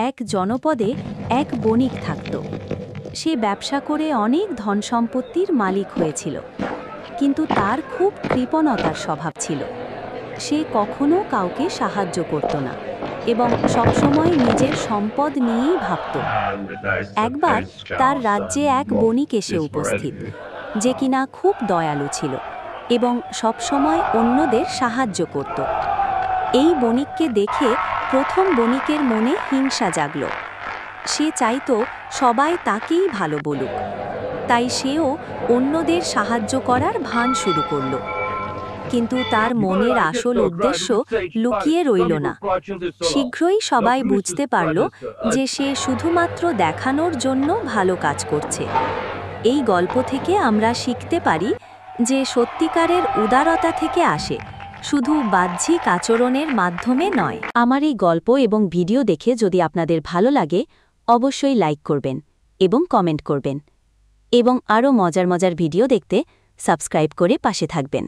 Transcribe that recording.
এক জনপদে এক বণিক থাকত। সে ব্যবসা করে অনেক ধন সম্পত্তির মালিক হয়েছিল, কিন্তু তার খুব কৃপণতার স্বভাব ছিল। সে কখনো কাউকে সাহায্য করত না এবং সবসময় নিজের সম্পদ নিয়েই ভাবত। একবার তার রাজ্যে এক বণিক এসে উপস্থিত, যে কিনা খুব দয়ালু ছিল এবং সবসময় অন্যদের সাহায্য করত। এই বণিককে দেখে প্রথম বণিকের মনে হিংসা জাগল। সে চাইতো সবাই তাকেই ভালো বলুক, তাই সেও অন্যদের সাহায্য করার ভান শুরু করল। কিন্তু তার মনের আসল উদ্দেশ্য লুকিয়ে রইল না। শীঘ্রই সবাই বুঝতে পারল যে সে শুধুমাত্র দেখানোর জন্য ভালো কাজ করছে। এই গল্প থেকে আমরা শিখতে পারি যে সত্যিকারের উদারতা থেকে আসে, শুধু বাহ্যিক আচরণের মাধ্যমে নয়। আমার এই গল্প এবং ভিডিও দেখে যদি আপনাদের ভালো লাগে, অবশ্যই লাইক করবেন এবং কমেন্ট করবেন, এবং আরও মজার মজার ভিডিও দেখতে সাবস্ক্রাইব করে পাশে থাকবেন।